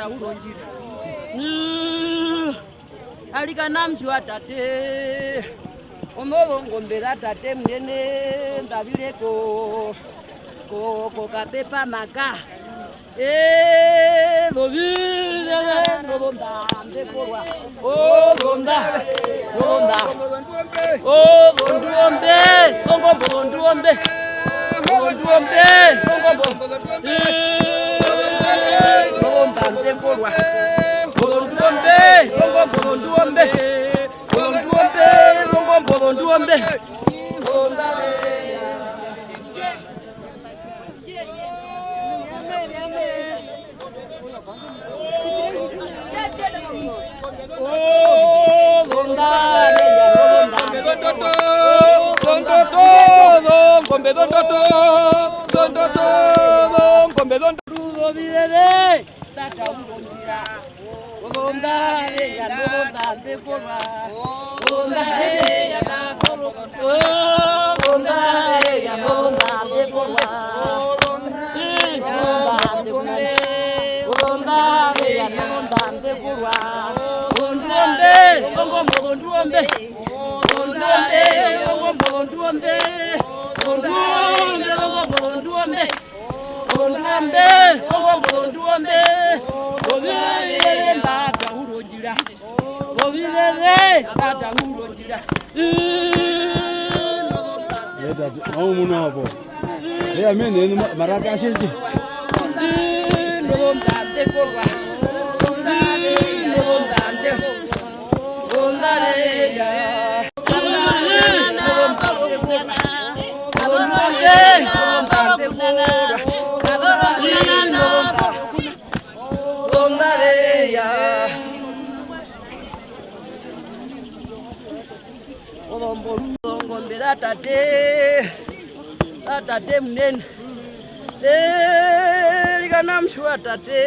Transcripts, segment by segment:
tata ulonjira alikana mshwa tate omolo ngombera tate mnene ndavileko ko kapepa maka lovile lolonda mbekorwa londa londuombe ongombo londuombe ongombo londa mbekorwa londuombe ongombo londuombe ongombo londuombe londa tate mnene likana mshwa tate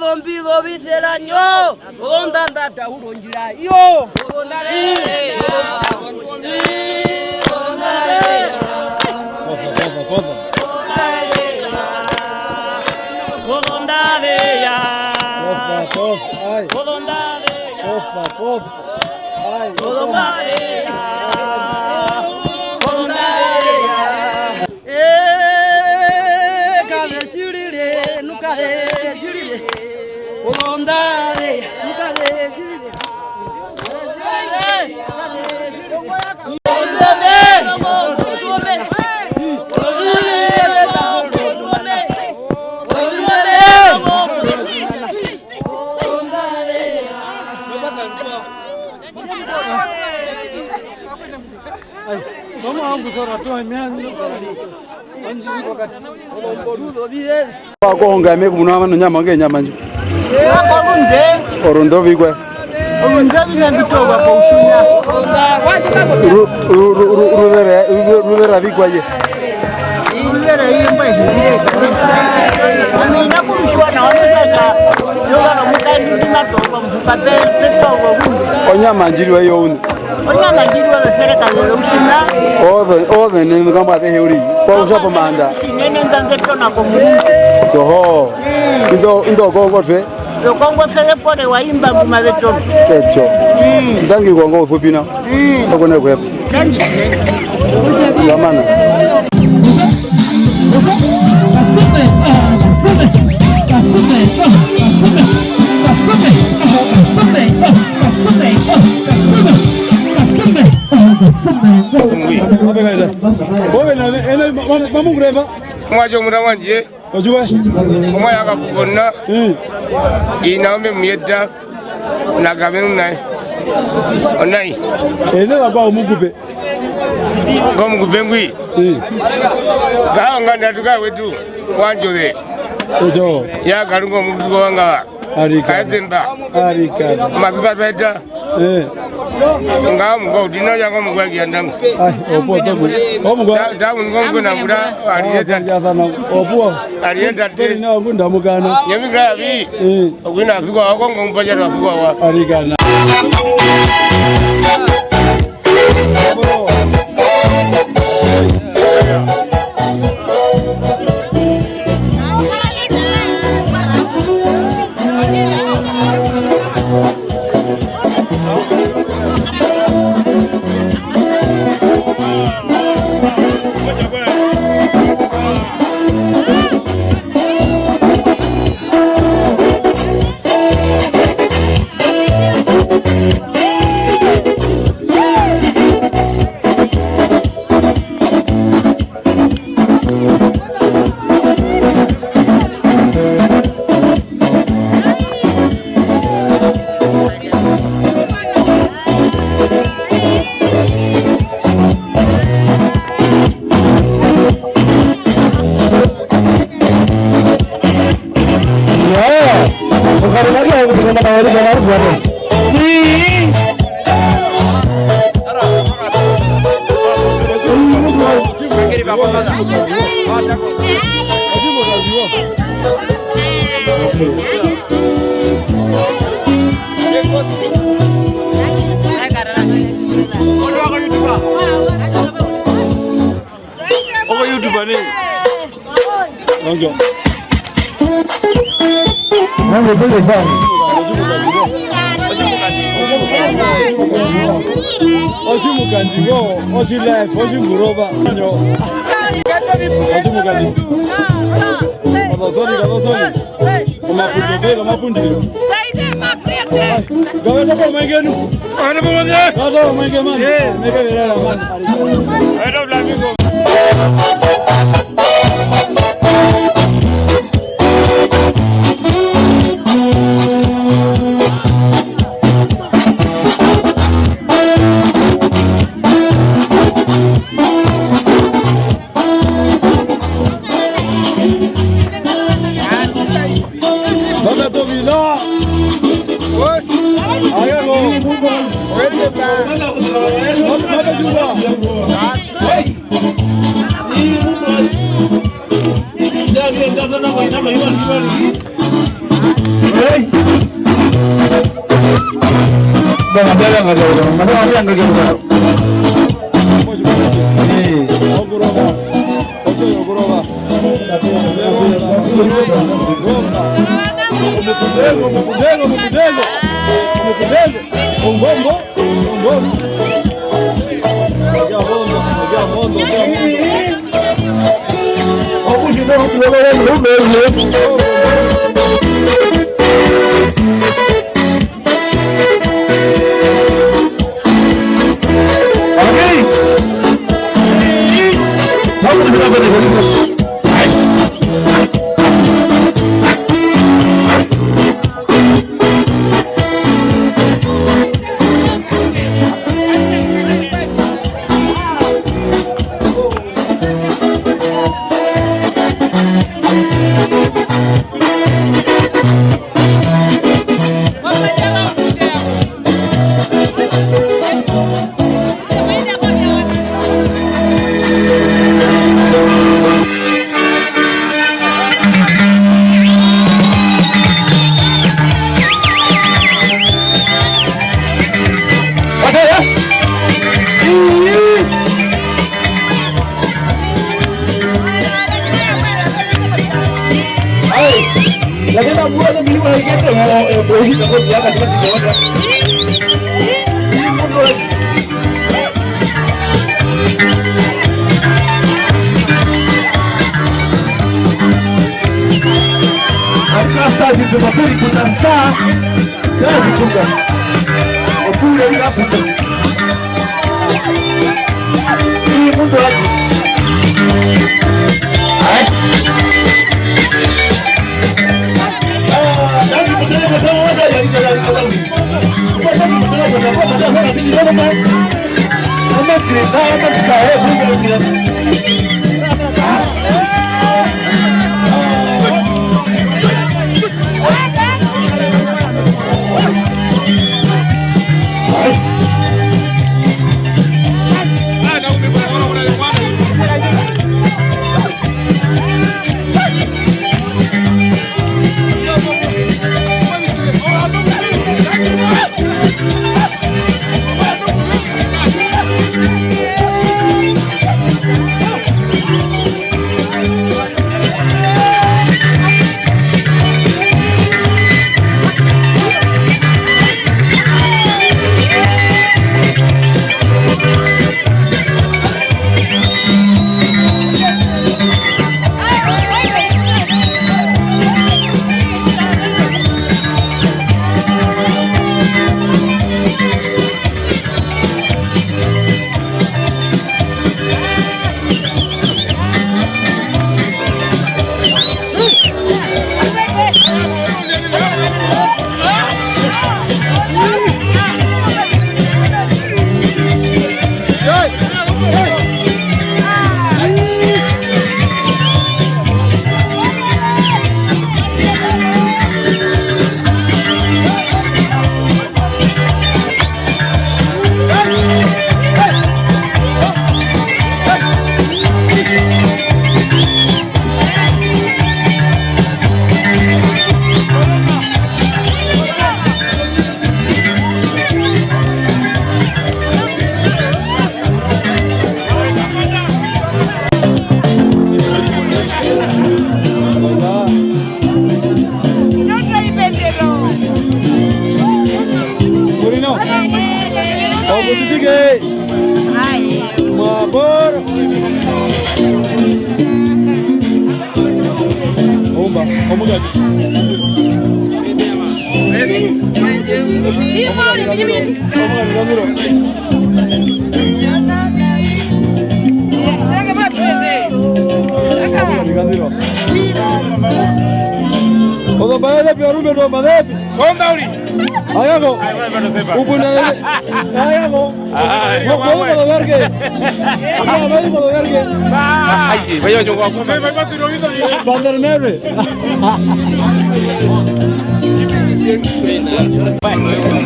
dhombi dhovithela nyo ondandata ulonjira yo Wakonga mekuna mano nyama nge nyama nje. Orondo bigwe. Orondo binanditoba kwa ushunya. Rudera bigwaye. Rudera yimba hire. Ani nakurushwa na wazaka. Yoga na mukandi ndimatoba mukate petogo hunde. Onyama njiriwe yone. Onyama njiriwe serikali ushunya. Ove ni ngamba te heuri. Kwa ushapo manda. Sinene ndangeto na komu. Soho. Ndo gogotwe. Yokongo fere pole waimba mumaveto. Techo. Ndangi gongo fupina. Okone kwepo. Ndangi. Yamana. Mwajo murawanje Ojuwe omaya akakubona inaombe muyedda nagabenu naye onayi ene baba omugube ngomugube ngwi gahanga ndatuka wetu wanjole ojo yagalunga omubuzi wanga kayezemba maziba tweta nga mugo dino yango mugwagia ndamu opo tobu omugwa damu ngongo na mura aliyenda te na ngunda mugana yemiga yabi ogwina azugo akongo mpaja azugo wa arigana Mabutike. Mabor. Oba, omuga. Odo baile piarume do madepi. Konda uli. Ayago. Upuna. Ayago. Vamos a ver qué. Vamos a ver qué. Ay, sí, vaya yo guapo. Se me va tirando. Bandermere.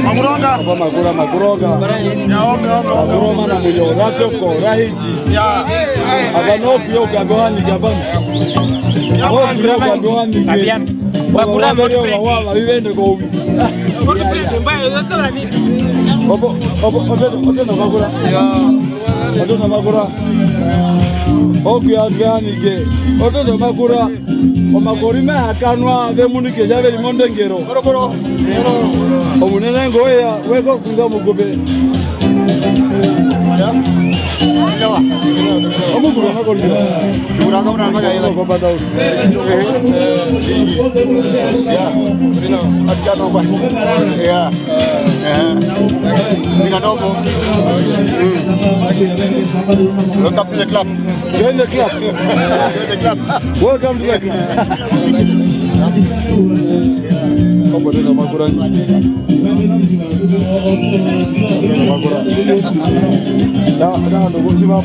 Makuronga. Makuronga. Ya onga. Makuroma na mulio. Ratoko, rahiti. Ya. Aganopi yo kabani kabani. Bakura morio wala vivende kwa ubi. Oto na bakura. Oki advanige. Oto na bakura. Omakorime akanwa bemunike jabe limonde ngero. Omunene ngoya weko kunga mugobe. Omukuru nakolira. Kuranga kuranga ya. Ko badau. Ya. Rino. Atjano ba. Ya. Ninga dogo. Welcome to the club. Join the club. Join the club. Welcome to the club. Kombo na makura. Makura. Da ndo kuchima.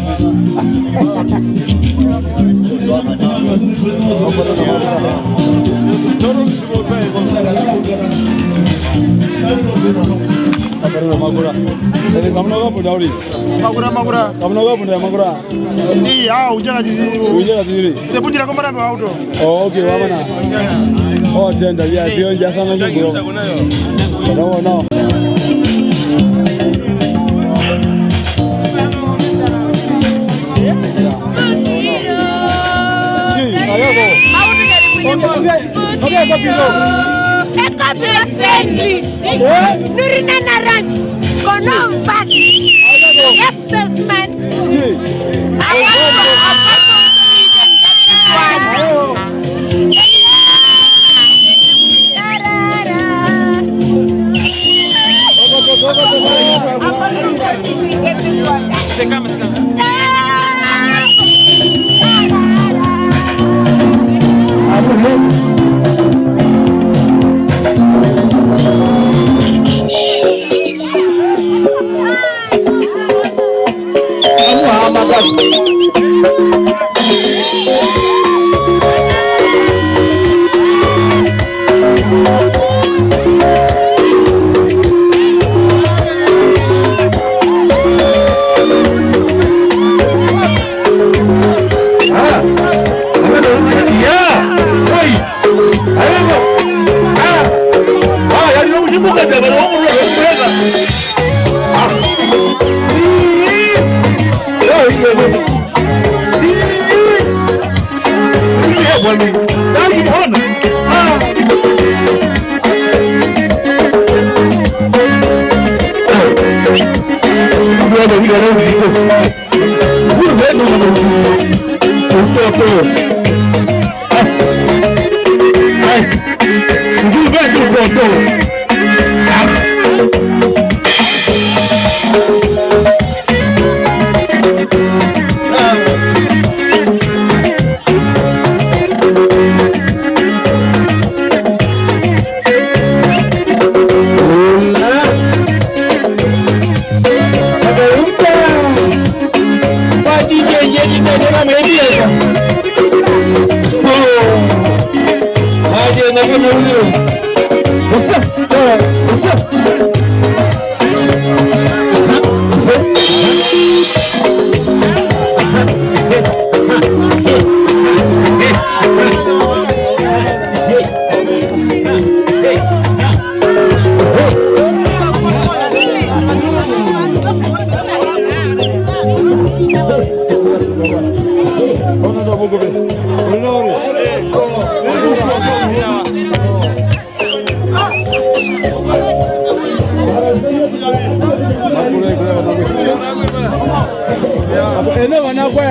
Toro simo fe. Makura. Ele kamnoga pudauri. Makura. Kamnoga pudauri makura. Ni ujaga jiji. Ujaga jiji. Te punjira komara ba auto. Oh, okay, wamana. Oh, tenda ya bio jasana ngiro. No.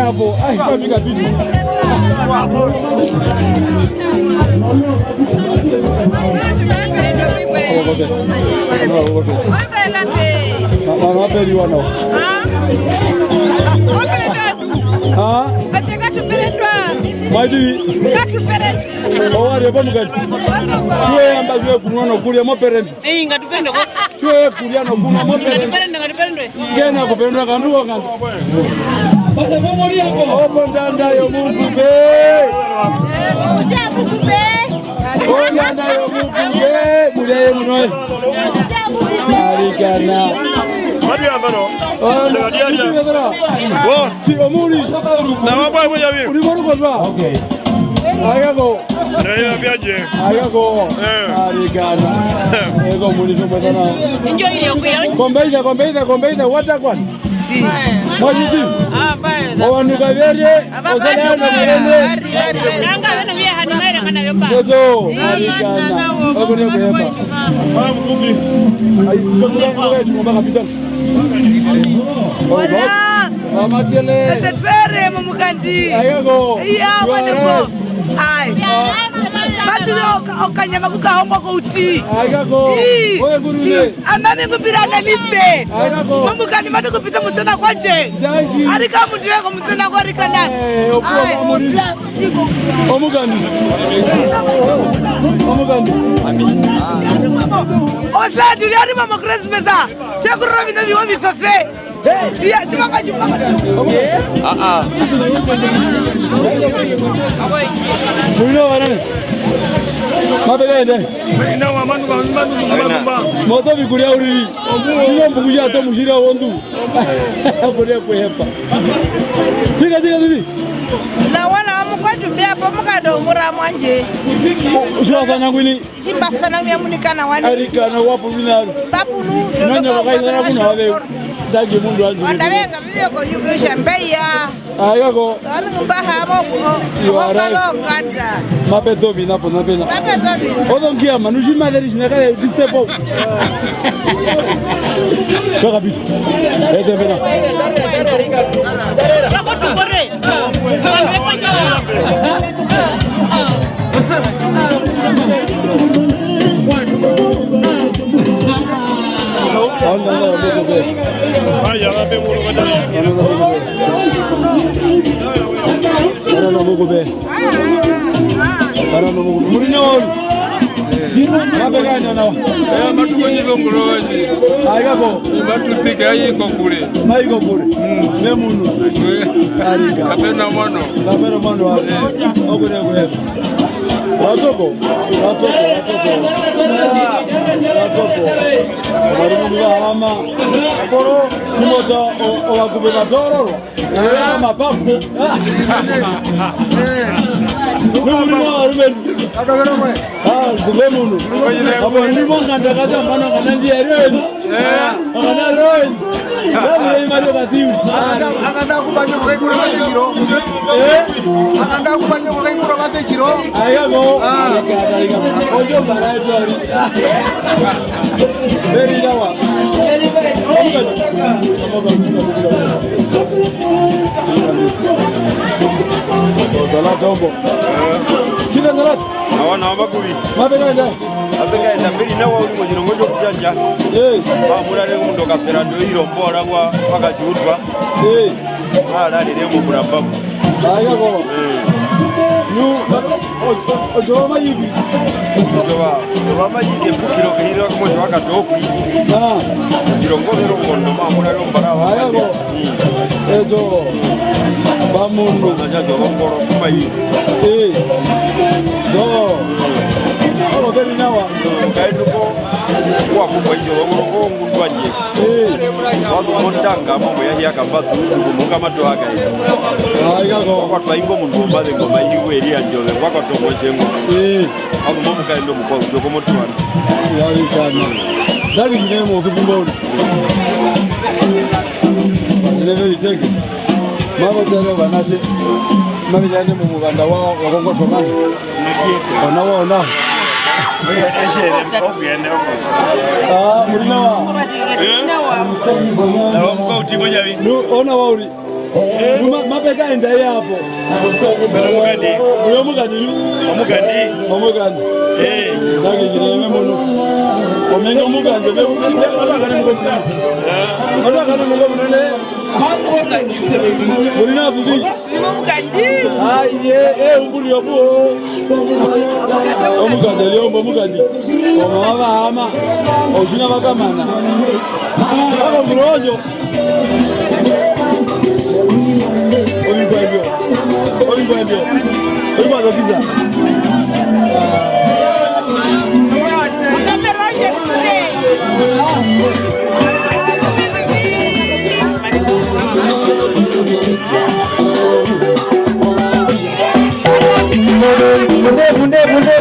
hapo. Ai, kwa piga pitu. Kombeida watakwan si mwajitu owanuka vere ozana na mwende nanga wena vya hanimaira kana yomba gozo arikana ogone kuheba mkubi ai kozo wetu ngomba kapital wala amakele tetfere mumukandi ayego iya mwaneko ai batu okanyama kukahongwa kouti amami kupirana lise mumukani matu kupita mutana kwaje arika mutu weko mutana kwa rikana omukani osla juliani mama Christmas chakuro vina viwa vifafe iya simanga jupanga Mulo warane mabelende ina wa manu ngamba moto bikuria uri iyo mbukuja to mushira wondu abone kwepa tiga tibi la wana amukwajumbia hapo mukado mura mwanje ushofanya ngwini simbafana myamunikana wani arikana wapo binalo babunu nanya bakaizana kuna wabe dagi mundu anje wandavenga video ko yugisha mbeya ayako ani mbaha abo nganda mapeto bina po napena mapeto bina odongia manushi maderi shinakale distepo toka bitu ete bena yako tumbore Watoko Warumba Koro Kimota o Gubernator mapapu Zubemunu Abo ndimo ngandakaza mbana kananji ereni Akana roen Ndabule imario katimu Akanda kubanye kukaikura matekiro Akanda kubanye kukaikura matekiro Ayako Ojo baraito ari Beri dawa Salat tombo Chile salat Awana makubi Mabega Abega enda beri nawa uri mujino ngojo kujanja Murare umundo kafera ndo hiro mbora kwa wakasi utwa Ala ni nemo murababu Ayako Ojo mayigi Ojo mayigi Pukiro kehiro kumojo waka toku Zirongoro kondo mamura yombarawa Ayako Ejo Bamundo Najajo wongoro kumayi Zo Olo beri nawa Kaiduko Kwa kubwa hiyo wongoro ngundwaje Wadu mondanga mambo ya hiya kambatu Kumunga mato haka Ayako Kwa twaingo mundu mbaze ngoma hiwe elia njoze Kwa tomo chengo Wadu mamu kaindo mkwa Ujoko motu wana Yawikana Dagi jinemo kipumboni Never take it. Mama tell banase. Mami jane mumuganda wao wakongo tomani. Ona wao na. Mulina wa. Na mko utimo javi. Ona wao uri. Mapeka enda yapo. Omugandi. Ndage jireme mono. Omenga omugandi Urina bibi. Omugandi. Umburi yobo. Omugandi. Omama. Ojina bakamana. Aba murojo. Oligwambio. Oligwadokiza. Bunde.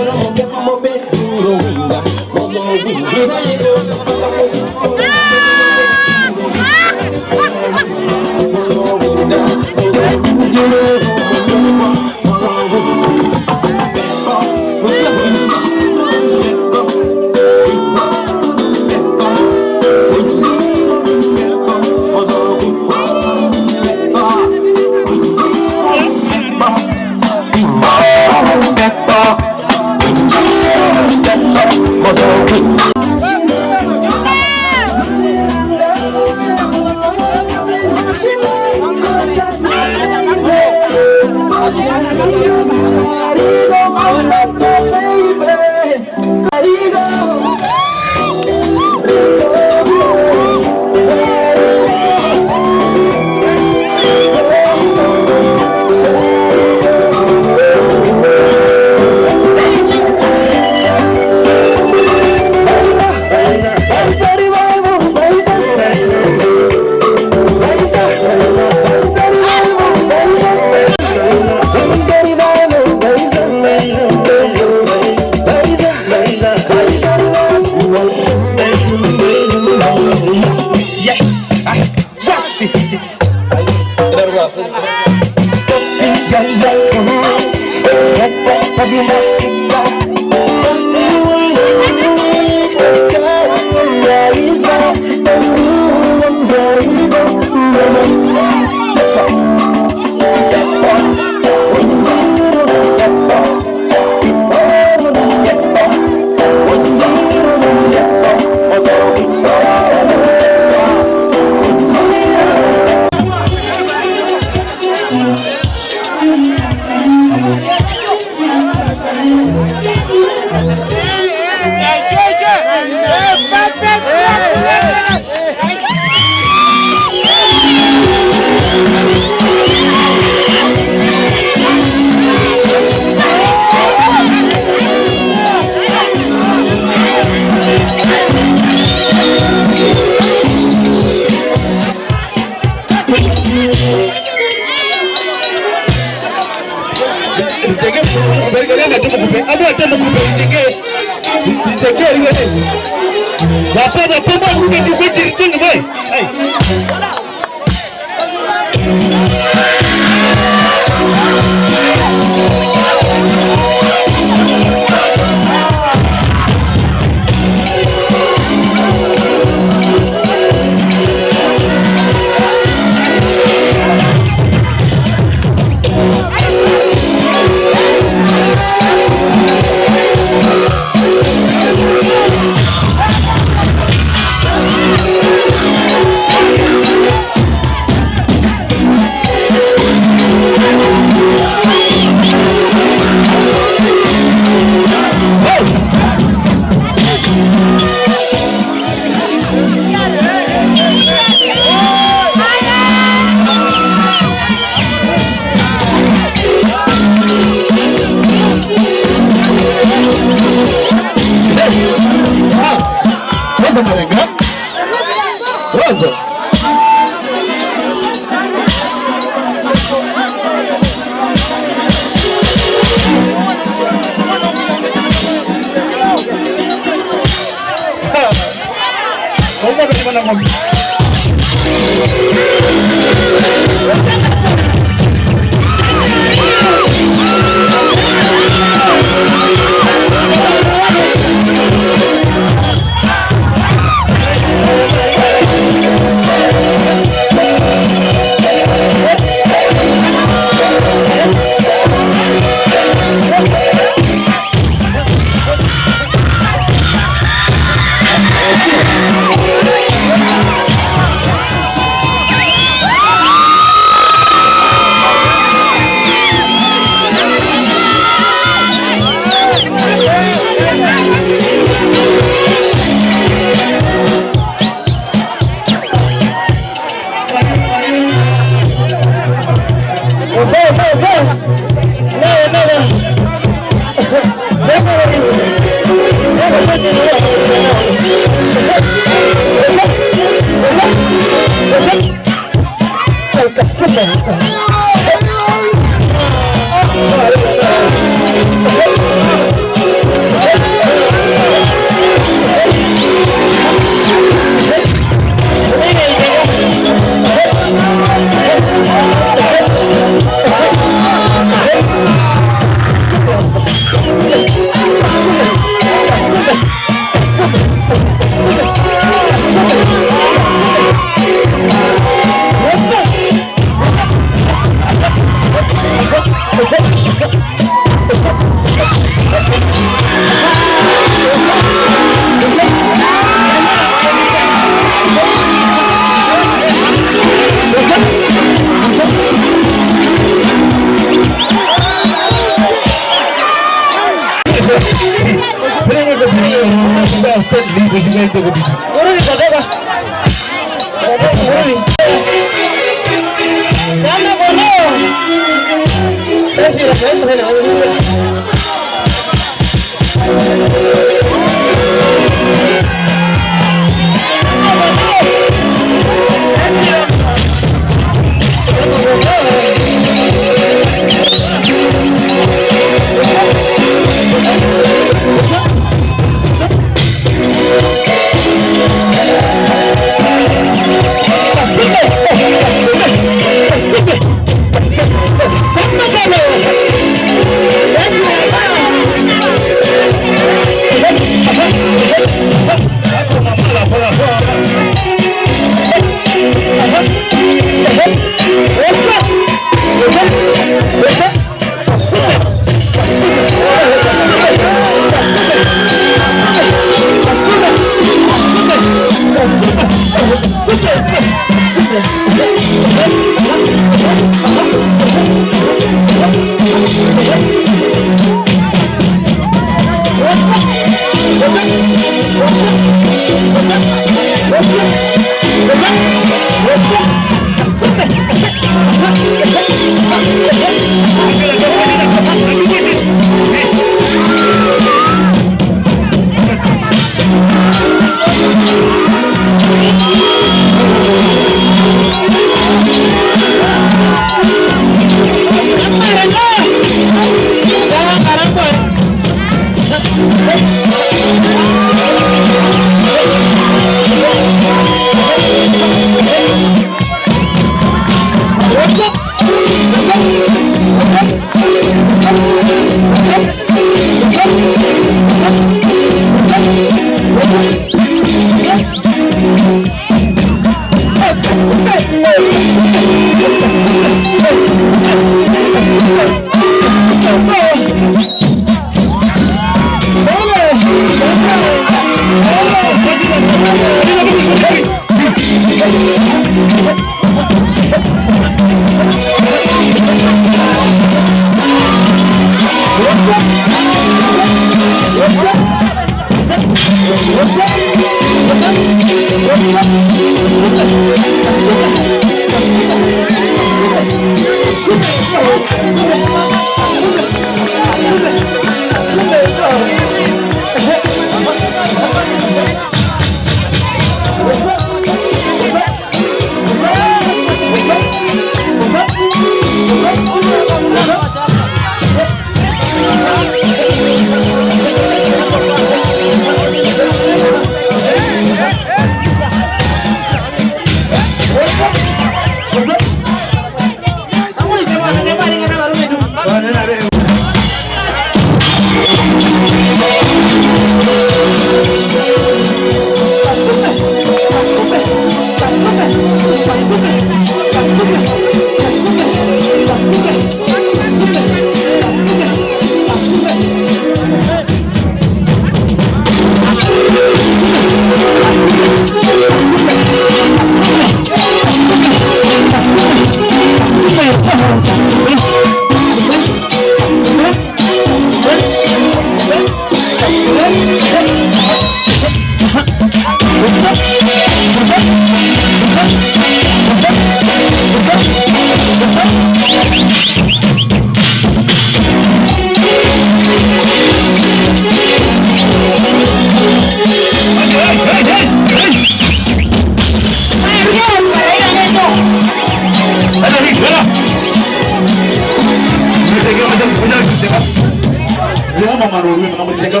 mama marowe mkamutega.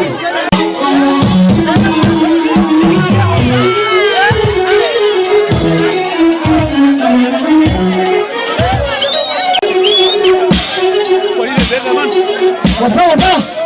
What's up?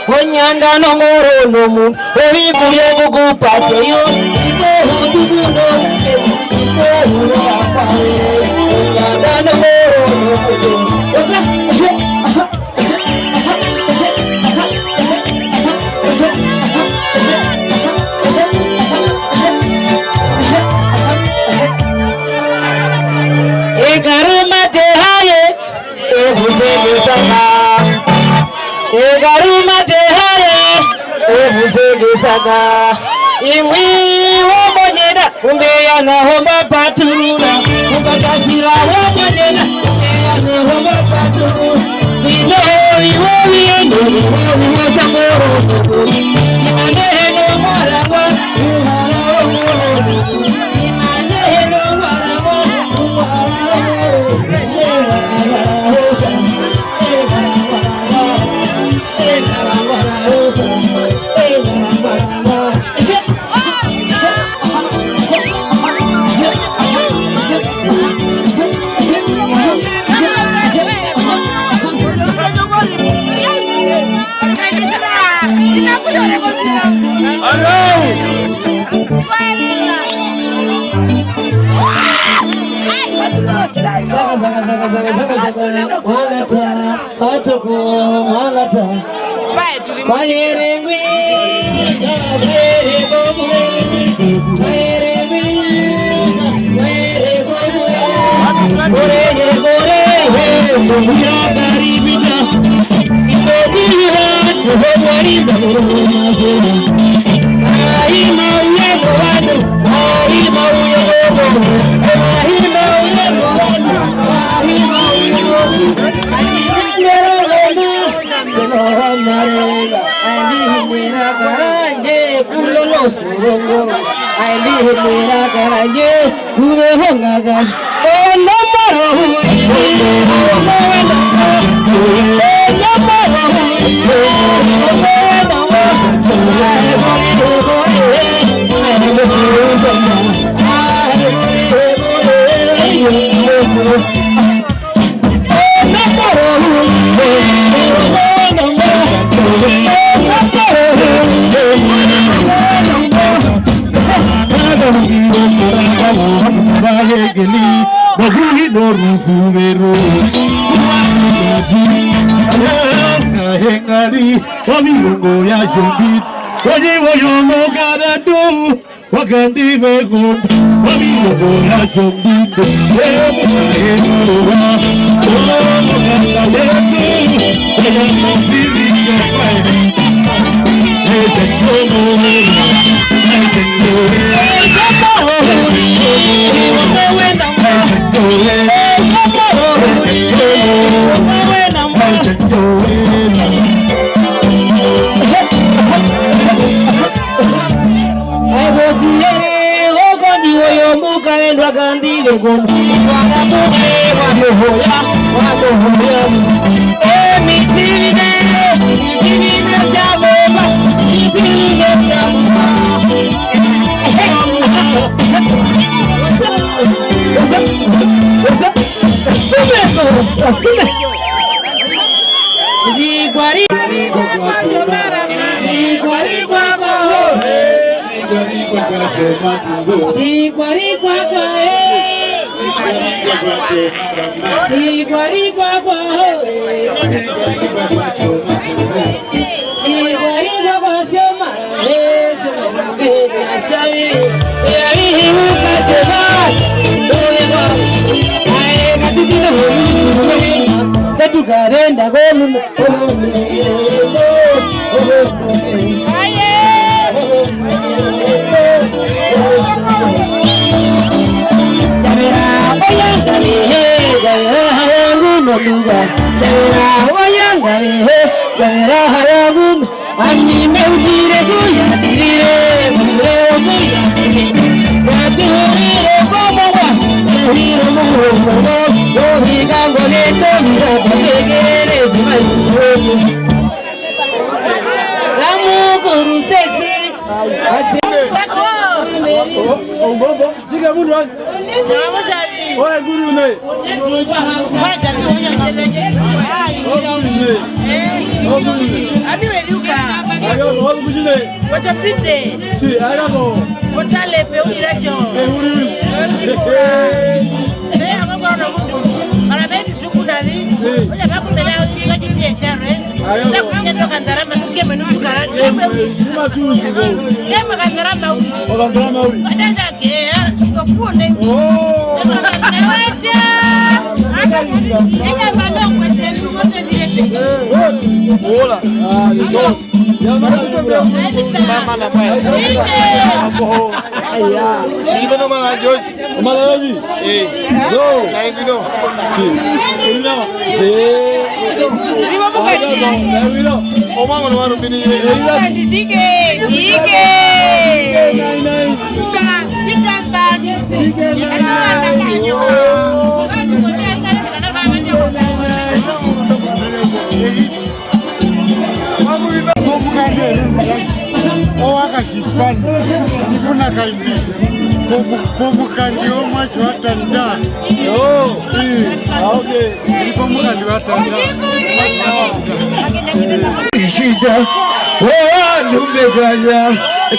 Onyanda no moro no mu, evi kuye gugu pateyo, ibo hudugu no, ibo hudu apare. Onyanda no moro no mu, egaruma te haye, ebuse besanga. Egaruma te haye, ebuse saga. Imwi wobonyeda, umbeya na homba paturula. Umbakasira wobonyeda, umbeya na homba paturula. Ino iwo wiendo, iwo samoro. Imanehe no marangwa, uhara omoro. Imanehe no marangwa, uhara omoro.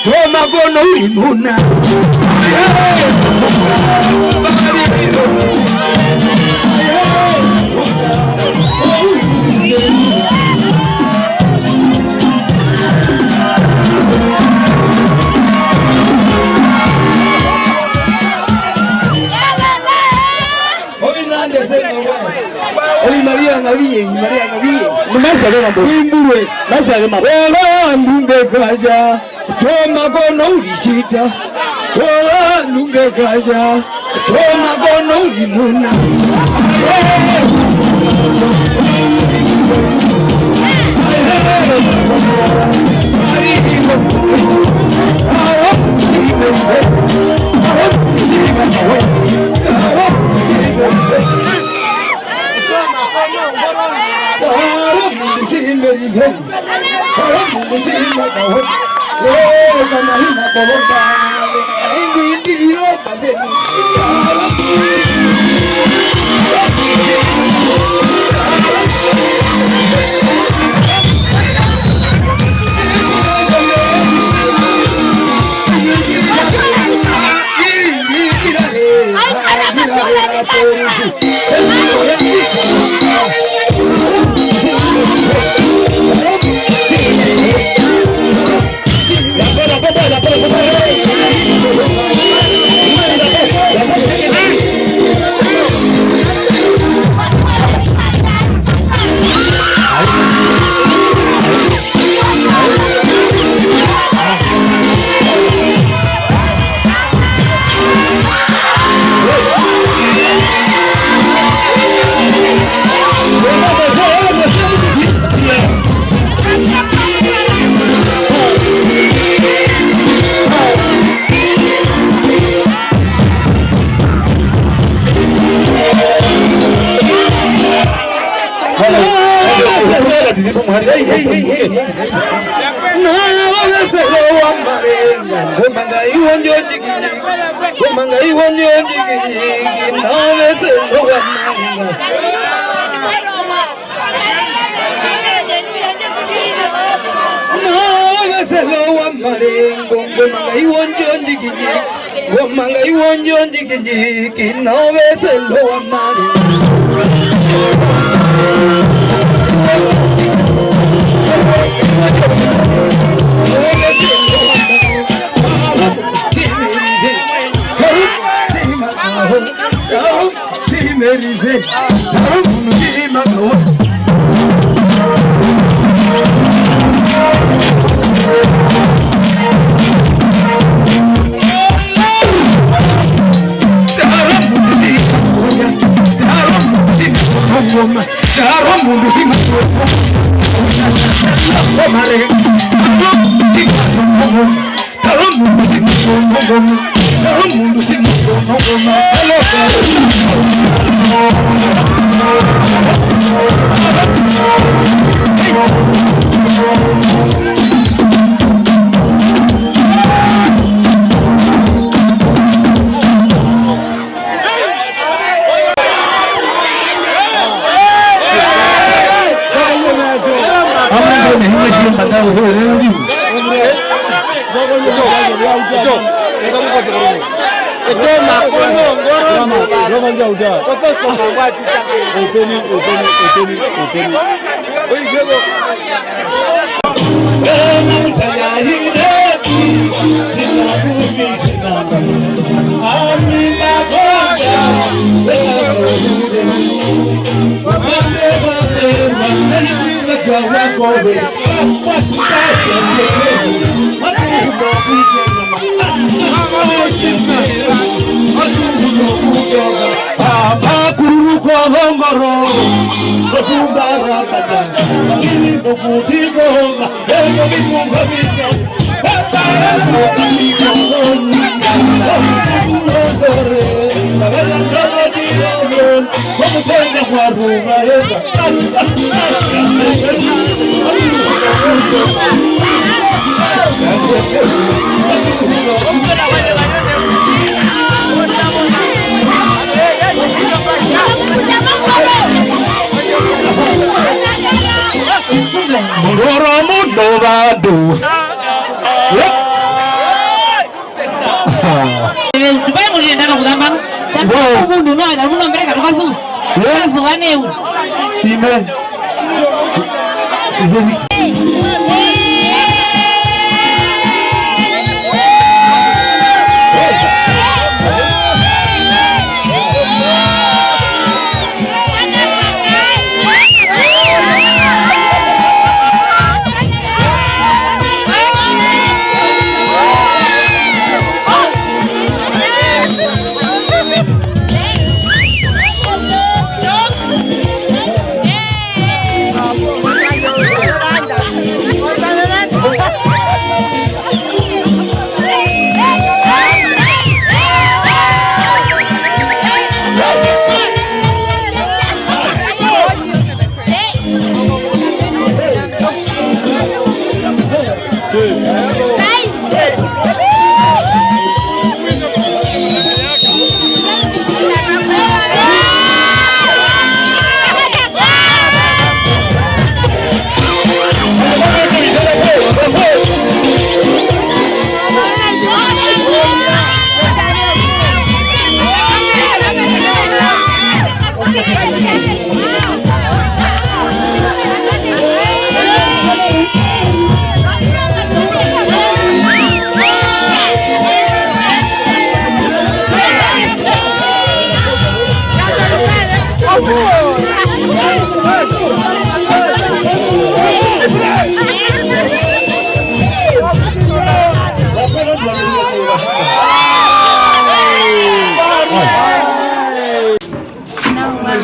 Toma ngabiye Maria ngabiye Maisha kama mbwe Maisha kama wala ndunge kaja Choma kono ulishita wala ndunge kaja Choma kono ulimuna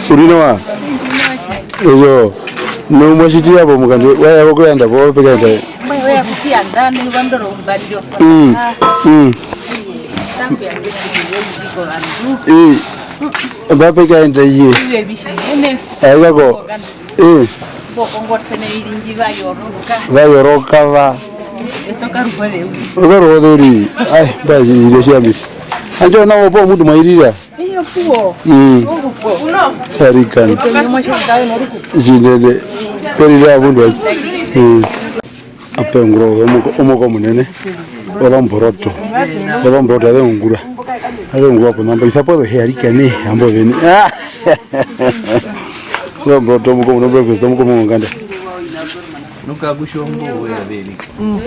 Urinoa. Ejo. No mwashiti hapo mukandi. Wewe wako kwenda kwa peke yake. Wewe kutia ndani wandoro mbadio. Bape kaenda yeye. Ayako. Bokongo tene iringi Vayoroka va. Etoka rupele. Ugarodori. Ai, baji ile shabi. Anjo na opo mudu mairira. Iyo fuo. Uno. Arikan. Zinede. Perira bundu aji. Apengro omoko munene. Odamboroto. Odamboroto ade ngura. Ade ngura ko namba isapo do herikane ambo beni. Odamboroto muko no breakfast muko munganda. Nuka bushombo ya beli.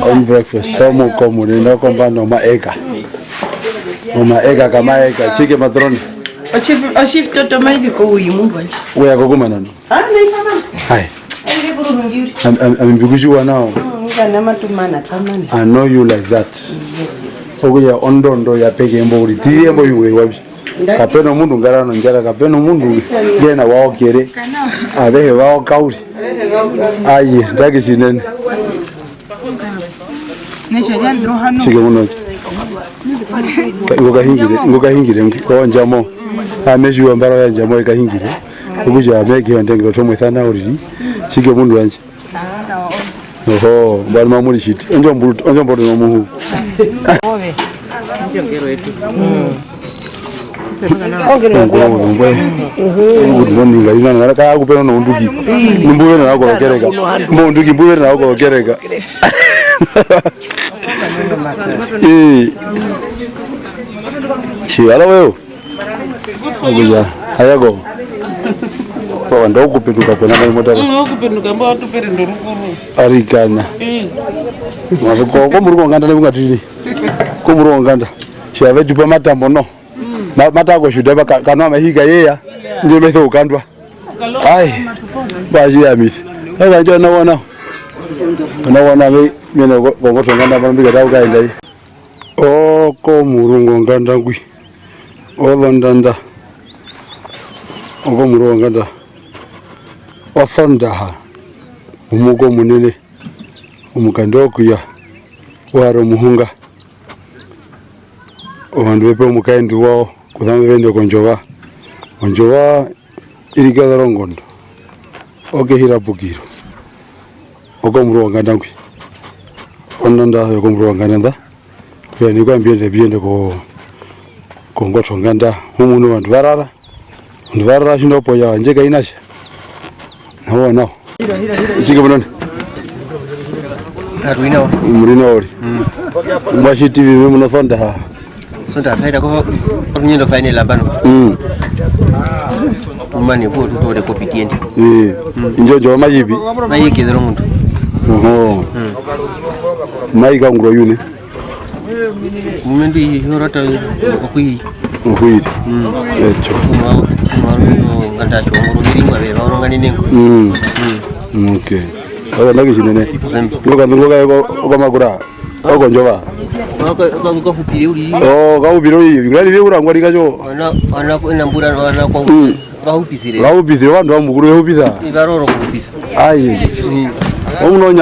On breakfast muko munene ko mbano maeka. Maeka kama eka chike matroni. Ashif toto maidi ko uyimungu anje. Weya kokuma nano. Nei mama. Hai. Enge buru ngiri. Amembikushwa now. Ngana matumana kamani. I know you like that. Yes. Okuya ondondo ya peke embo uri tiri embo yule wabi. Kapeno mundu ngarano njara kapeno mundu gena wao kere. Abehe wao kauri. Aye, ndage shinene. Nesha yandro hano. Chike munoje. Ngoka hingire kwa njamo. Ameshuwa mbaro ya njamo ikahingire. Okuja abeke ndengero tomwe thana uri. Chike mundu anje. Oho, bali mamuli shiti. Onjo mbodo no muhu. Owe. Njongero yetu. Uzoninga ina ka kupena no nduki. Nimbuwe na nako kereka. Mbo nduki mbuwe na nako kereka. Shiala wewe. Okuja. Ayago. Kwa ndo kupetuka kwa namba imotaka. Kupetuka mbo atupere ndo rukuru. Arikana. Ko muruko nganda ne bungatiri. Ko muruko nganda. Chiave tupa matambo no. Matako shudeba kanwa mahiga yeya. Nje metho ukandwa. Ai. Baji ya mithi. Ega njo naona. Naona mene bongoto nganda bambiga tauka indai. Ko murungo nganda ngwi. Olondanda. Ko murungo nganda. Wafandaha. Umugo munene. Umukandoku ya waro muhunga. Obandu bepe mukaindi wao kuzama bende konjoba. Konjoba irigada rongondo. Oke hira bukiro. Oko muru wanganda ngwi. Onanda yoko muru wanganda. Kwa ni kwa biende ko ngoto nganda. Mumuno bandu barara. Bandu barara shindo poya njeka inasha. Nawo nawo. Chike bonone. Arwina. Murina ori. Mwashi TV muno fonda ha. Sonda faida ko nyendo faine labano. Tumani po tutore ko pitiendi. Injojo mayibi. Mayike dero muntu. Oho. Mayiga ngro yune. Mumendu yorata okui. Okui. Echo. Nganda chongoro miringwa be baurongani nengo. Okay. Oya nagi shinene. Ngoka yoko magura. Oko njoba. Ko hupire uri. Ga hupire uri. Bigari be urangwa likacho. Ana ko inambura ana ko bahupisire. Bahupisire wandu amuguru hupisa. Ibaroro kupisa. Ai.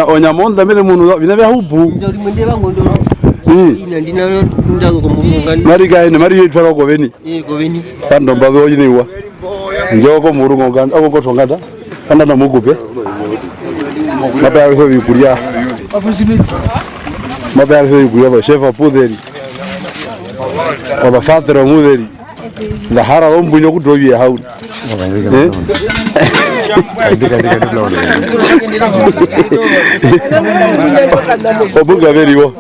Onya monda mele munu bina bya hubu. Ndori mwende bangondo. Ina ndina ndago ko murungani. Mari gae ne mari yitfara ko beni. Ko beni. Kando mbabe oyiniwa. Njoko murungo nganda oko kotongata. Kana na mugupe. Mabaya wiso bikuria. Mabaya wiso bikuria ba shefa puderi. Oba fatero muderi. La hara ombunyo kudobi hau. Obuga beriwo.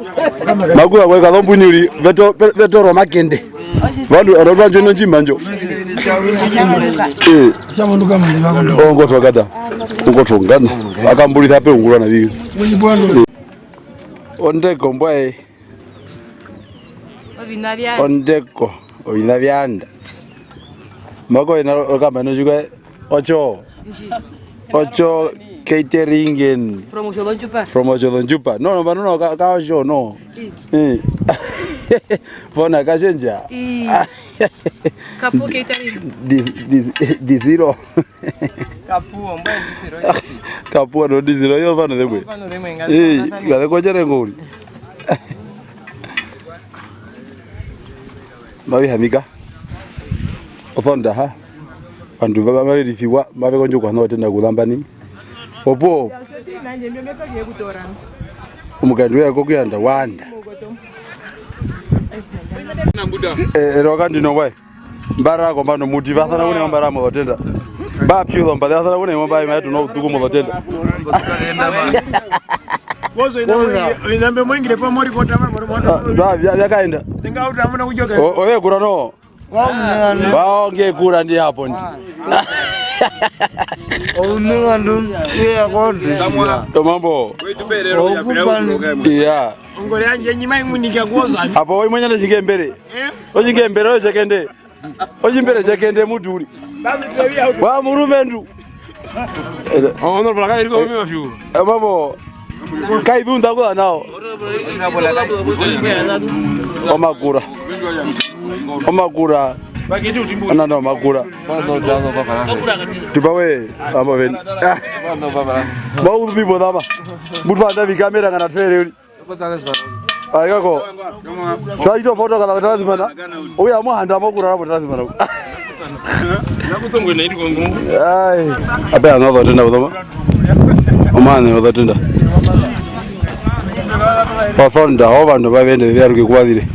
Magura kwa kadombunyo veto roma kende. Vandu arora jono njimanjo. Chamunduka muli bakondo. Ongo twagada. Ongo twongana. Akambulitha pe ungula na bibi. Ondeko mbwae. Ondeko. Oina byanda. Mako ina okamba no juga ocho. Ocho catering in Promotion don chupa. Promotion don chupa. No, no, ka ocho no. Bona kashenja. Kapu kitari. Diziro. Kapu mbaya diziro. Kapu ndo diziro yo vana demwe. Ngale kojere ngori. Mawi hamika. Ofonda ha. Vantu vava verifiwa mave konjo kwana otenda kulambani. Opo. Umukandu yako kuyanda wanda. Roka ndino wai. Mbara ko mbano motiva sana une mbara mo otenda. Ba pyo mbara sana une mbara ma tuno tuku mo otenda. Bozo inambe mwingire pa mori kota mori. Ya kaenda. Tenga utamuna kujoka. Owe kura no. Waonge kura ndi hapo ndi. Onunga ndum ya konde. Tomambo. Yeah. Ngore anje nyima imunika kuoza. Apo wewe mwenye ndinge mbere. Ojinge mbere ojekende. Ojimbere jekende muduri. Wa murume ndu. Ono bla kai ko mi mafyu. Mamo. Kai dunda ko nao. Omakura. Ana no makura. Tibawe amba ven. Ba u bi bodaba. Budva vi kamera ngana tfere. Ayako. Chaito photo kala trazimana. Oya muhanda makura rabo trazimana. Nakutongwe na iri kongo. Ai. Abe another tenda bodoma. Omane odatenda. Pafonda abantu bavende byaruke kwathire.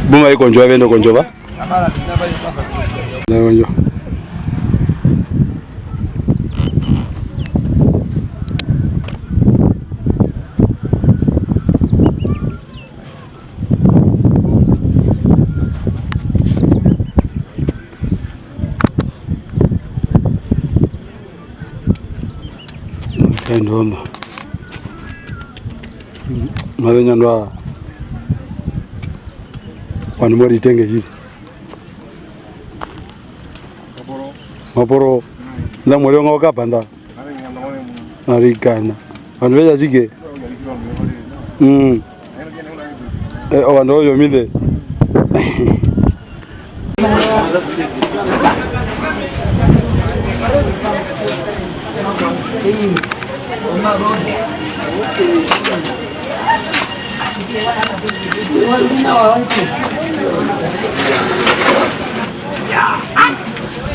Buma ikonjo bavende konjo ba. Konjo. Ndono. Mavenya ndo wanu mori tenge jiri. Maporo nda mori ngoka panda. Arikana. Wanu veja jike. Wanu yo mide.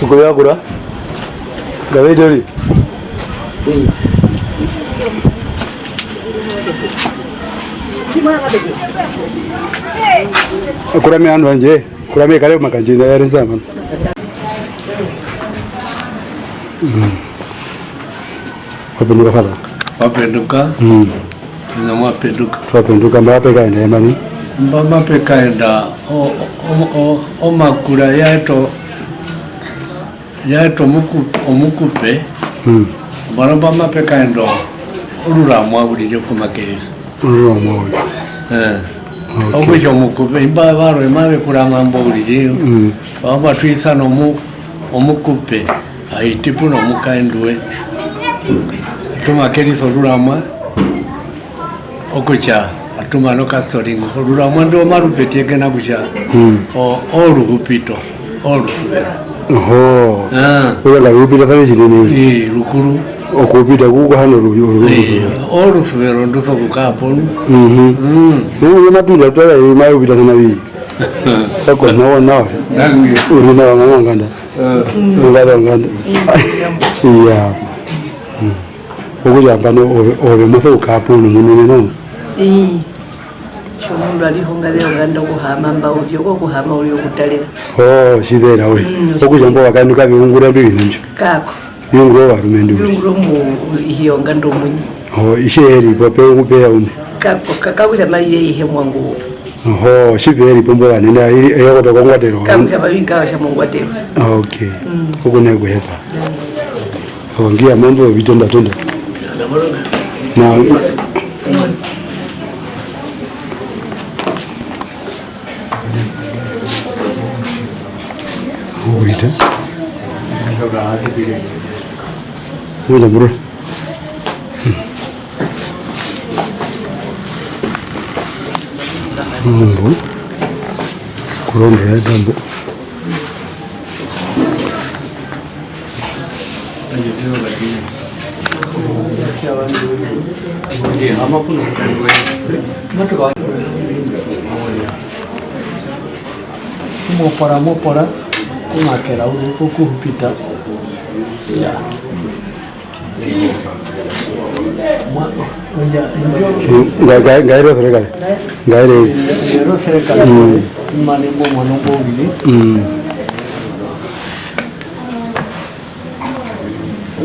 Kukuya kura? Gawe jori. Kura me anu anje, kura me kale makanje na yarisa man. Wapenduka fala. Wapenduka? Namo wapenduka. Wapenduka mbape kaenda yamani. Mbape kaenda o makura yato mukupe. Baramba mape kaenda urura mwabulije kumakereza. Urura mwabulije. Obujo mukupe imba baro emabe kuranga mbulije. Baba twisa no omukupe aitipu no mukaendwe. Tuma kereza urura mwa okucha atuma no castoring urura mwa ndo marupete gena kucha. Orupito orufera. Oho. Oya la rupita fane chini. Rukuru. Okupita kuko hano orufero nduso kukapo. Uyo matunda twala imayo kupita sana wi. Eko nawo. Uri na nganganda. Nganda. Iya. Okuja pano obe mose ukapo munene no. Shomundu aliho ngale nganda kuhama mbaudio kuhama uli okutalira. Shizera we. Okuja mbo wakanduka biungura bibinjo. Kako. Yungro warumendu. Yungro mu hiyo ngando munyi. Isheri pope ukupeya une. Kako kakakuja mali ihe mwangu. Shiveri pombo vanenda yakota kwangwatero. Kamuka babinga sha mangwatero. Okay. Ukune kuhepa. Ngia mambo vitonda tonda. Na Uita. Uita bro. kurondera dambo mopora kumakera uko kuhupita ya ngairo serikali ngairo serikali mane mwana mbili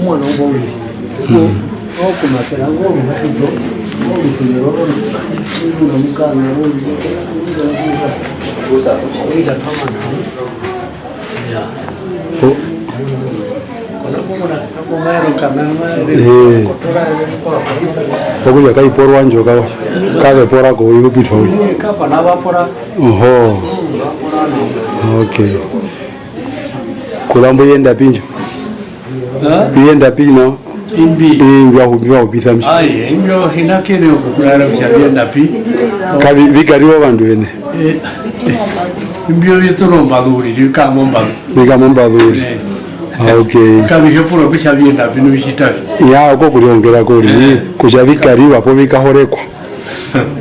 mwana mbili kumakera ngoro Oguya kai porwa njoka kage pora ko yugo pitho kapa na bafora oho okay kulambo yenda pinjo yenda pino imbi ahubiwa ubithamshi imbyo hinakene okukulala kusyenda pi kabi vikariwo bandu bene imbyo bitolomba dhuri likamomba dhuri okay kabi hepuro kuchabyenda bino bishitafi ya uko kuliongera kuri kuchavikariwa po vikahorekwa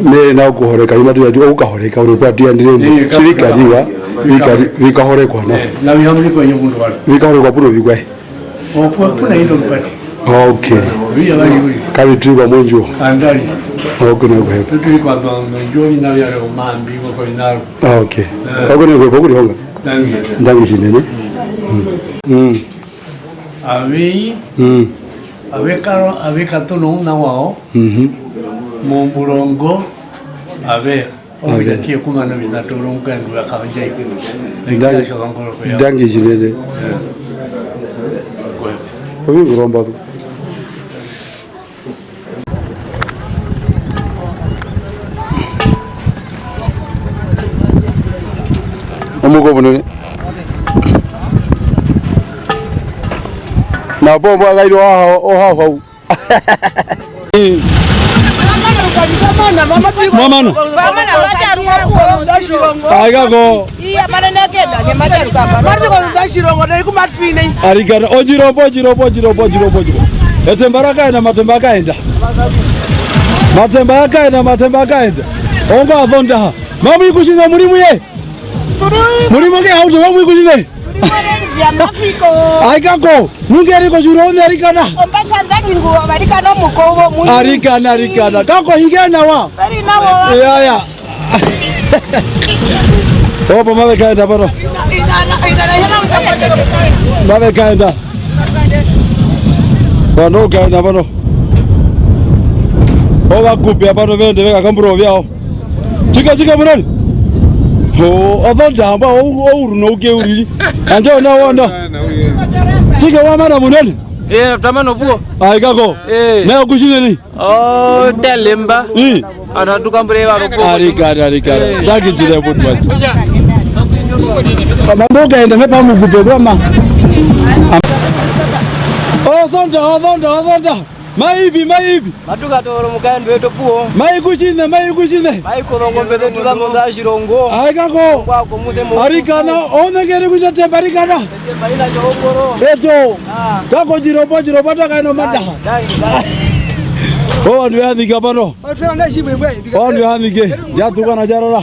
ne na kuhoreka imatu yati ukahoreka uri kwati yandirende chivikariwa vikahorekwa na bihamuli kwenye mundu wala vikahorekwa puno vikwae opo puna ino mpati okay biya bali uri kabi tuwa mwenjo andali okay na kuhepa tuwa kwa njoli na yale umambi kwa inaru okay okay na kuhepa kuri honga ndangi shinene Avi abekatono una wao Momburongo abe obilatie kumana binatolonga ngwa kanja ikini ndangi jinene obi nguromba tu omugo bunene na bombo agairo ohaho mama no aigago arigana ojiro etembaraka ina matembaka enda onga athonda mamu ikushina mulimu ye mulimu ke hauzo mamu ikushina aigago nungeri ko juro ne arigana ombasha ndagi nguo barikana mukowo mu arigana kako higena wa bari nawo ya opo mabe kaenda baro mabe kaenda bano kaenda baro oga kupia bano vende veka kamburo vyao chika burani ho avanda amba ouru no geuri anje na wona chika wa mana munene tamano buo aikako na kushini telemba ana tukambure baroko arikara dagi dire butwa mambo kaenda mepa mugupe bama Zonda maibi matuka toro mukaendo eto puo mai kushine mai korongo mbele tuzamu za shirongo aikako kwako mute mo arikana ona gere kujate barikana baila jokoro eto kako jiro bata kaino mata oh ndio hadi gabano oh ndio hadi ge ya tukana jarora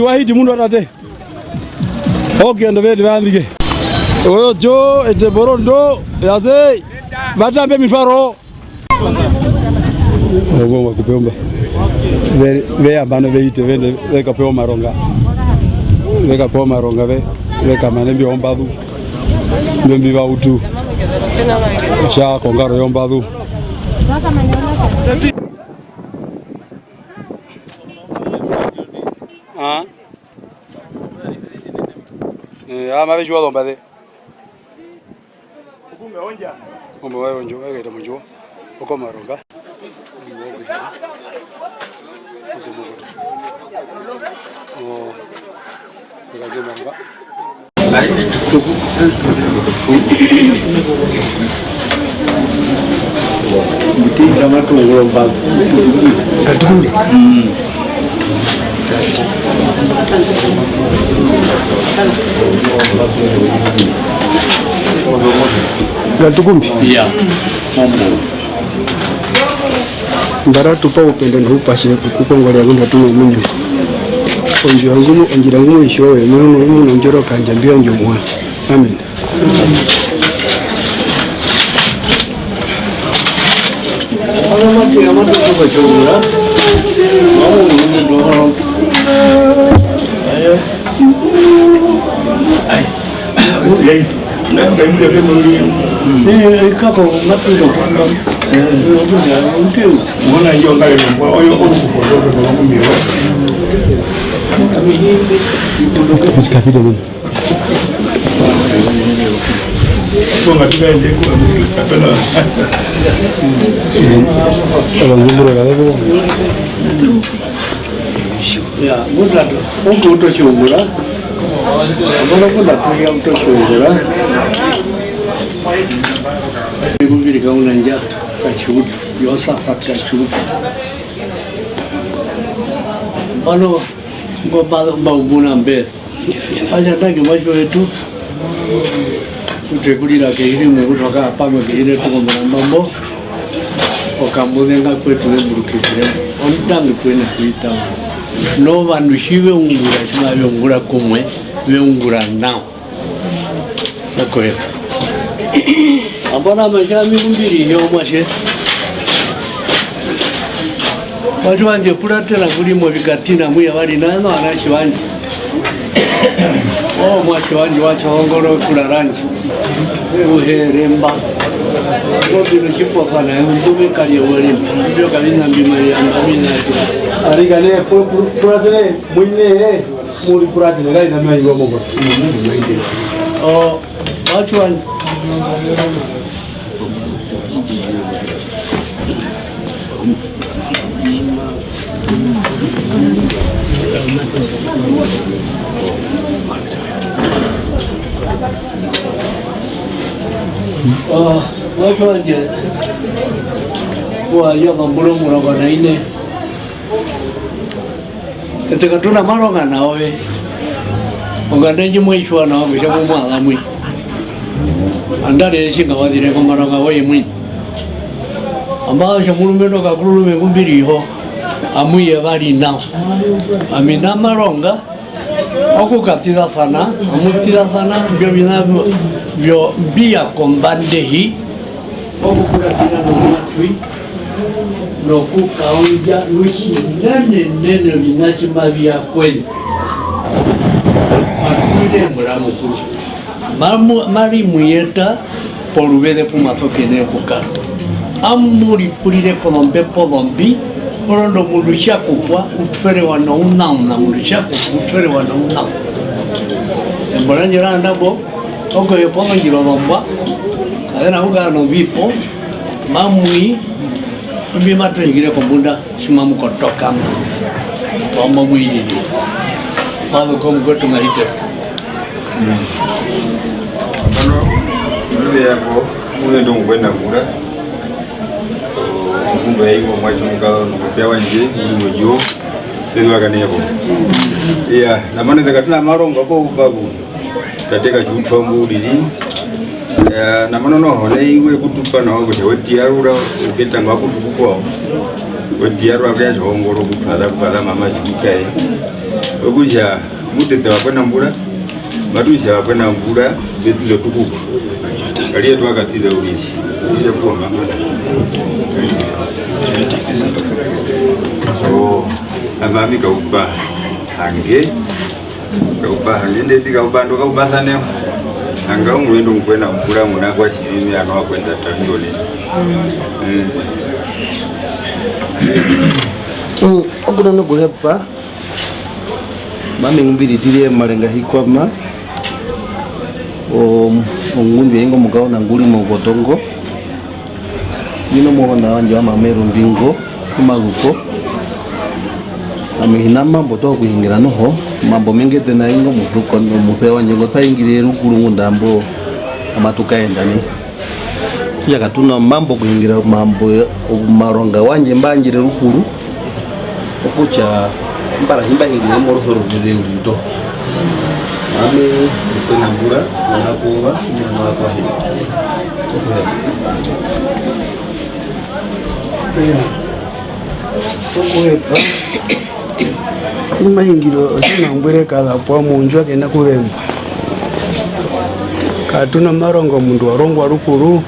wahidi mundu atate okay ndio ndio hadi ge oyo jo ete borondo yaze batambe mifaro ogo wakupemba ve abana veite vende veka peo maronga ve veka manembi ombadu nembi bautu sha kongaro yombadu mabejwa dombade Ombo wewe njoo wewe ita mjoo uko maronga oh nikaje maronga mtinga watu ngomba katunde Gatukumbi. Yeah. Ndara tupa upendo na upashe kukongolea ngunda tu munju. Onjo ngumu onjira ngumu ishowe mungu njoro kanja mbio njomwa. Amen. Ana mati amatu kwa chora. Mama mungu ndo. Ayo. Ai. Ai. Kako matu ndo kwa. Mbona hiyo ngayo kwa hiyo uko kwa mimi. Kapita mimi. Bonga tukaende kwa kapela. Ngumura galego. Ya, mudato. Onko utoshungura. Mbona kuna tuya utoshungura. Ngumiri kauna njatu kachuru yosa fatka churu. Balo mbona mbe. Aja tangi macho yetu. Tutekulira keiri kutoka pamwe keiri tukomba mambo. Okamudenga kwetu nemurukire. Ondangi kwene kuita. No vanhu shive ungura chimave ungura kumwe veungura nao. Okoe. Ambona majami kumbiri yomashe. Watu wanje kuratela kulimo vikatina muya vari nano anashi wanje. Oh mwachi wanje wacho hongoro kularanji. Uheremba. Robino chiposana ndume kali wali. Ndio kabisa mbimali ambamina tu. Arigane kuratele mwine muri kuratele gai na mwa mogo. Oh watu wanje watu wanje wa yoga mbulungu kwa naine etekatuna maronga nawe ongandeji mwishwa na wabishabu mwala mwi andare shinga wadire kwa maronga wae mwi ambao shamulumeno kakulume kumbiriho amuye bali nao amina maronga okukatira sana amutira sana byo binabyo byo bia kombandehi okukatira no matwi no kukaunja nushi nene binachi mavia kweli atude muramukuru mari muyeta polubede pumatokene kukara amuri purire kolombe polombi orondo mulusha kupwa utfere wana unauna mulusha kupwa utfere wana unauna embolanyira ndabo oko yoponga njiro lomba adena uga no bipo mamui mbi matu ngire kombunda simamu kotoka bomba mwini mado kom gotu ngahite ano nule yako mwe ndo ngwenda kura mungu yaingo mwacho mukalo nukufyawa nje mungu jo lezo wakaneko iya namane zakatuna marongo ko ubabu kateka chutwa mbudili namano no hone iwe kutupa na wako wetiarura uketanga kutukuko wetiarura kwa hongoro kutwala kwa mama chikae okuja mutete wakwena mbura matusha wakwena mbura betuzo tukuko kaliye twakatiza ulichi kuja kwa mama amami kaupa hange ndeti kaupa ndo kaupa sane anga umwendo mkwena mpura muna kwa shirimi anwa kwenda tandoni okuna no guhepa mami ngumbiri tire marenga hikwama ngundu yengo mugao na nguli mogotongo nino mwana wanje wa mameru mbingo kumaguko amehina mambo to kuhingira noho mambo mengete na ingo mufuko no mufe wanje ngo taingire rukuru ngundambo amatukaenda ni yakatuna mambo kuhingira mambo maronga wanje mbanjire rukuru okucha Mbara himba hingire moro soro vile ulito. Ame kuna mbura na kuwa na kwa hili. Okuhepa imahingiro osina mbwire kala kwa munjwa kena kuwemba katuna marongo mundu warongwa rukuru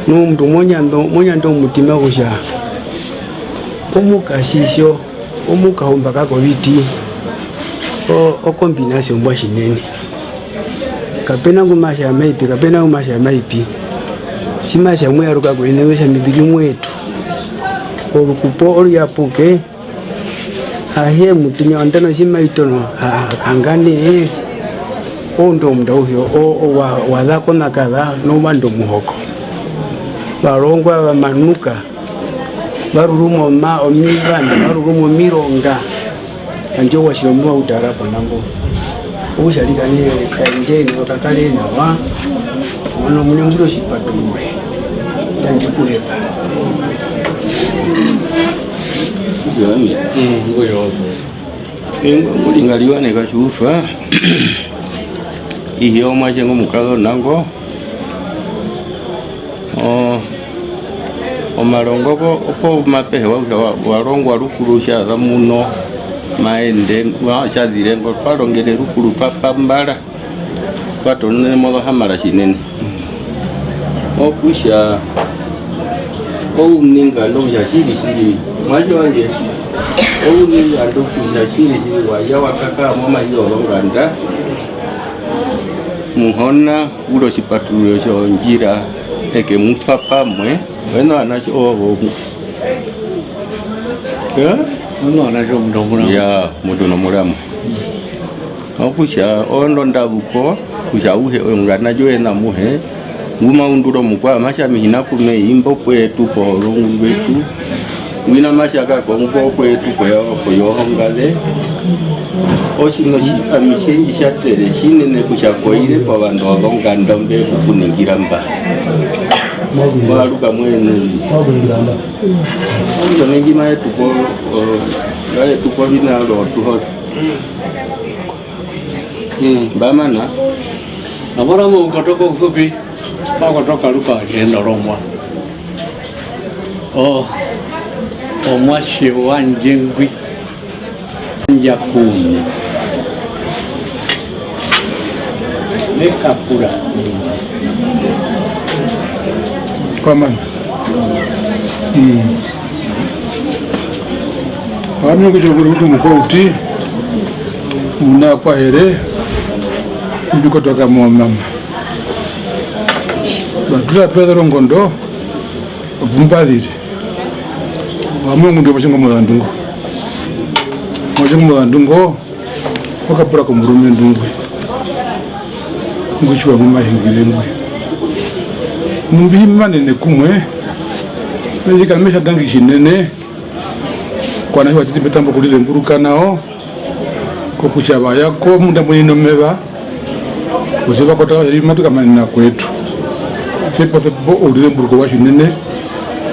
n'omuntu monya ndo mutima kusha omukashisho omukahomba kako biti o combination mbwa shinene kapena ngumasha maipi kapena ngumasha maipi simasha mweyaruka kuenewesha mibili mwetu olukupo oluyapuke ahe mutinya wandano simaitono kangane ondo mndauhyo wadhako na kadha nomando muhoko barongwa bamanuka barurumo omibanda barurumo mironga anjo washiromwa utarapo nango ushalika ni kainjeni wakakalena wa ono mune mbudo shipatumure yanji kuhepa Yami, ngoyo. Ngulingaliwa ne kashufa. Iyo majengo mukalo nango. Omarongo ko mapehe warongwa rukurusha za muno maende washadire ngo twarongere rukuru papa mbara. Kwatonne modo hamara shinene. Okusha ninga ndo yashiri shiri mwaje wanje ninga ndo yashiri shiri waja wakaka mama hiyo nganda muhona ulo chipatulo cho njira eke mutfa pamwe wena anacho ono anacho mdomura ya mudo no muramu okusha ondo ndabuko kusha uhe ngana jo ena muhe nguma unduro mukwa masha mihina kume imbo kwetu po rungu wetu wina masha ka ko mbo kwetu ko yo ngale oshino shi amishenji shatere shinene kushakoire kwa bantu abonganda mbe kuningira mba baruka mwene ndo nengi mae tuko gae tuko bina lo tuho bamana nabora mu kotoko ufupi kutoka luka jenda romwa omwashi wanje ngwi njakuni nekapura kwa maana wamye kuchokuru mtu mkouti una kwa here ndiko toka mama batula Pedro Ngondo obumbadire wamungu ndio bashinga mudandungo mudandungo wakapura ko murume ndungwe nguchwa mu mahingire ngwe numbi manene kumwe nje mesha dangi shinene kwa nayo atiti betambo kulile mburuka nao ko kuchaba yako munda mwino meba kuziba kota matuka manena kwetu sepa sepo ulile mburuka wa shinene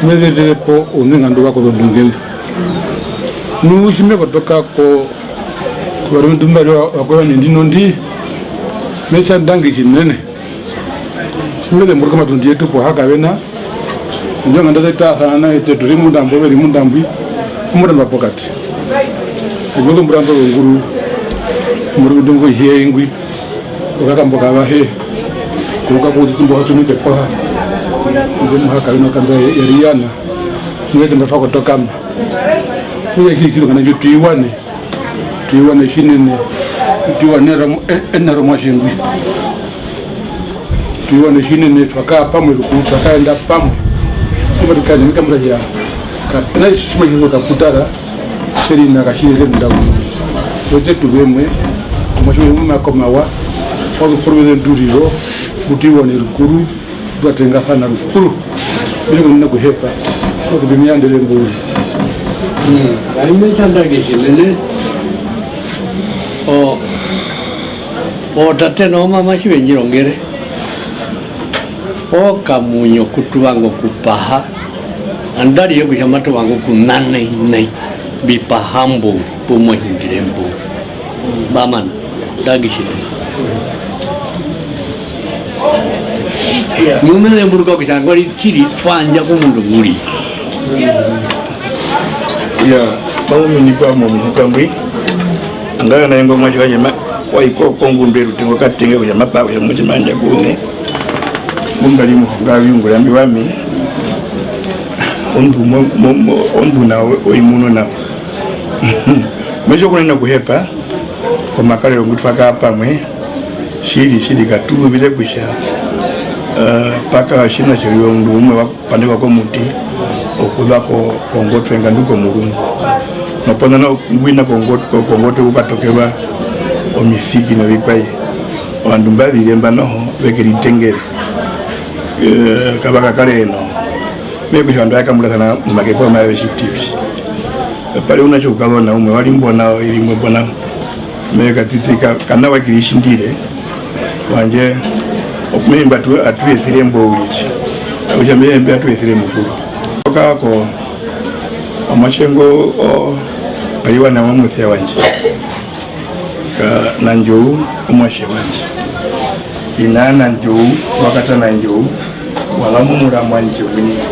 mezele po uninga ndo wako ndungezi nushime kutoka ko barundu mbali wako ndino ndi mesha dangi shinene shimele mburuka matundi yetu po haka wena njonga ndata sana ite turimu ndambo beri mundambi muramba pokati ngozo muramba nguru muri ndungo yengwi okakamboka bahe kuruka kuti timbo hatunike kwa ndio haka wena kanda yariana mweze mbafako tokamba kuye kikilo kana tuiwane shinene tuiwane enero mwashengwi tuiwane shinene twaka pamwe twakaenda pamwe kwa kazi nikamra ya kana shima hizo kaputara seri na kashire ndawo wote tubemwe kumasho muma komawa ozo porwe nduriro butiwane rukuru batenga fana rukuru biko nina kuhepa ozo bimyandele mburi aime chanda gishilele tate no mama chivenjirongere kamunyo kutu wangu kupaha andari yoku shamatu wangu kunane inai bipahambo pomo hindrembo baman dagishine nyumene muruka kuchangwa chiri twanja kumundu muri ya bamu ni kwa mukambwi angaya na ngo mwacho nyama waiko kongumbe rutingo katenge kuja mapabo ya mutima manja kune munga limu ngawi ngulambi wami ondu na oimuno na mwejo kunena kuhepa kwa makale ngutfaka hapa mwe shiri katubu bile kusha paka shina chiriyo mndu umwe wapandika kwa muti okuza kongotwe nganduko mulungu nopona na ngwina kongotwe ukatokewa omithiki na vikwaye wandu mbadhile mbanoho vekeri tengere kabaka kale eno meku shandu yakamula sana mumakepo mawe shitivi pale unacho ukazona umwe wali mbona ilimwe bona meka titika kana wakirishindire wanje okumemba atuethire mboulichi uchamembe atuethire mukulu kako amashengo paliwa na wamuthya wanje ka nanjou omwashe wanje ina nanjou wakata nanjou wala mumura mwanje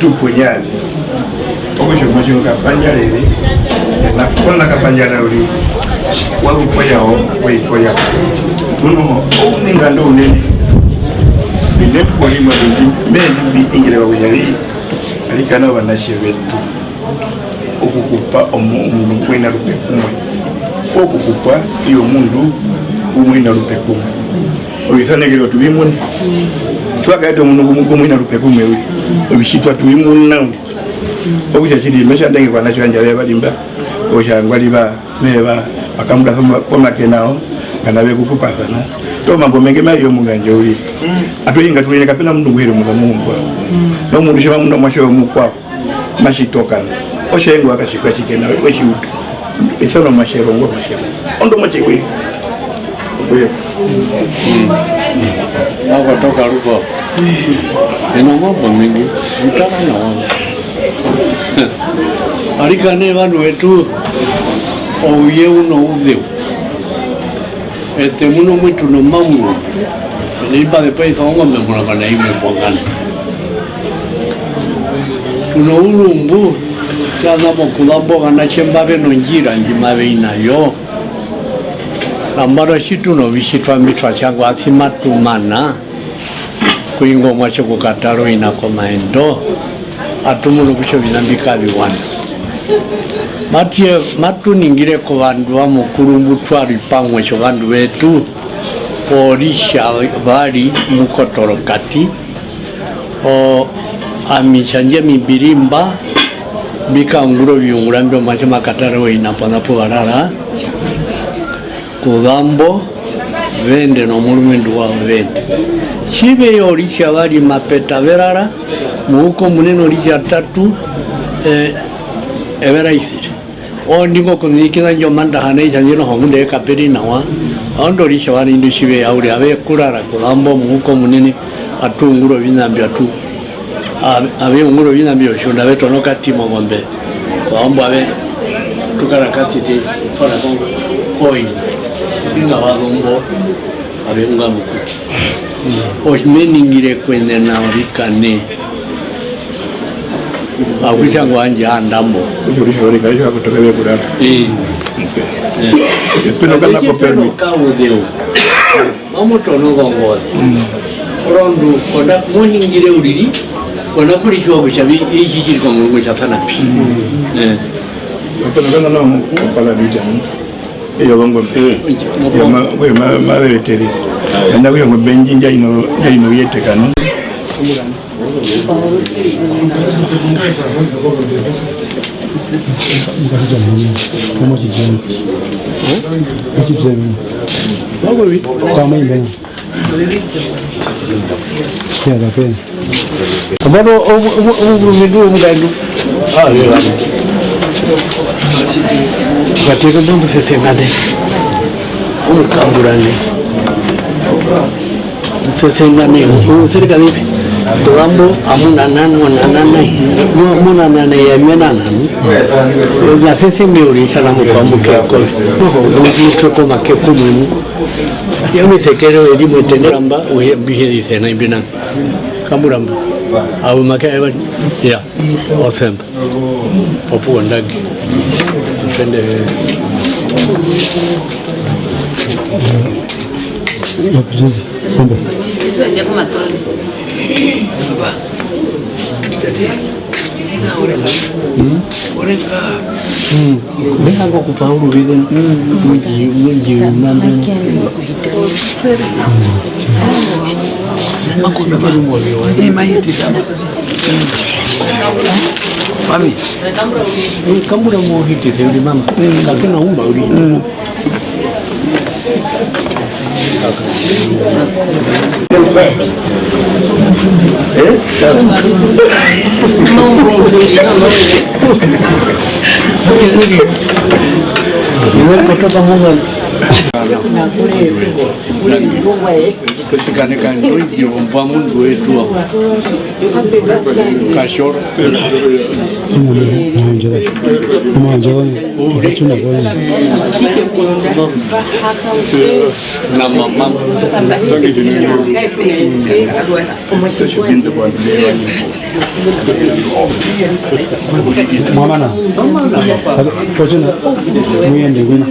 tupo nyali okosho mashengo kapanjalele na kona kapanjala uli wakukoyao weikoya tuno uningando unene binempolima bindi ingile wakunyali alikana wanashe wetu okukupa omundu kwena lupe kumwe okukupa iyo mundu umwina lupe kumwe obithanegero tubimuni twagaito mundu kumwina lupe kumwe obishitwa tubimuni nawe obushachiri mesha ndenge kwa nacho anjale balimba oshangwa liba meba akamula koma kenao kanabe kukupasana to mambo mengi mayo muganje uli atoyinga tulene kapena mundu guhero muzamungu no mundu shema mundu mwasho mukwa mashitokana oshengo akashikwa chikena wechiutu isono mashero ngo mashero ondo machikwe oye hapo toka ruko eno mambo mengi mtana na wangu alikane vandu wetu ouye uno udheu muno mwitu no mauro nipa de paisa ngombe mwana kana ime pongana tuno ulumbu kana mokulambo kana chembabe no njira njimabe inayo ambara shitu no bishitwa mitwa changwa athimatumana kuingo mwacho kukataro inako maendo atumuno kusho binambika biwana matu ningire ko bandu wa mukurumbu twari pamwe cyo bandu betu polisha bali mukotoro kati o amishanje mibirimba bikanguro byungura ndo machama kataro inapana po barara kugambo vende no mulumendu wa vende chibe yolisha bali mapeta berara muko muneno lisha tatu evera isiri o ndingo kunikira njo manda hane janjino hongunde kaperi nawa ondo lisha bali ndo chibe yauri abe kurara kugambo muko munene atunguro binambi atu abe nguro binambi oshunda beto no katimo gombe kugambo abe tukara katiti fora kongo koi inga wagombo abe nga mukuti oshmeningire kwene na orikane akuita ngwanje andambo uri hori kai ha kutoka kurata pino kana ko permi kaudeu mamo tono gongo orondu koda moningire uriri koda kuri cyo buchabi iki kiri ko ngo cyatana pi pino kana no kala bitan iyo gongo ya ma veteri enda kuyo benji njaino yete kanu tuambo amuna nana ya mena nanu la sese meuri sana mo kwambo ke ko no ngi ko make kumunu ya me sekero edi mo tenamba o ye biheri sena ibina kamuramba au make ya osemba opu ndagi tende Venga con Paulo vida mungi mande mami kamu dah mau hiti sendiri mama kakek nak umba uri ketika nekan itu bangun dua itu kasur nama mam mana kocina mungkin di mana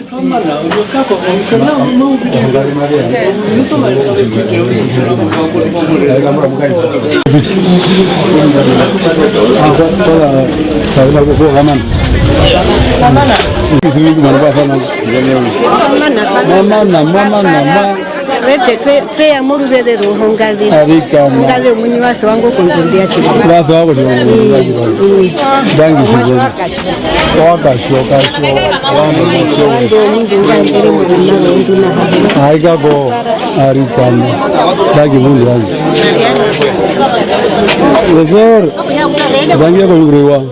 Vete fe amor de roho ngazi. Ngazi muni wase wangu kundia chini. Watu wako ndio dangi shule. Waka shoka Aiga go arikana. Dangi muni wangu. Wezor. Dangi ko lugrewa.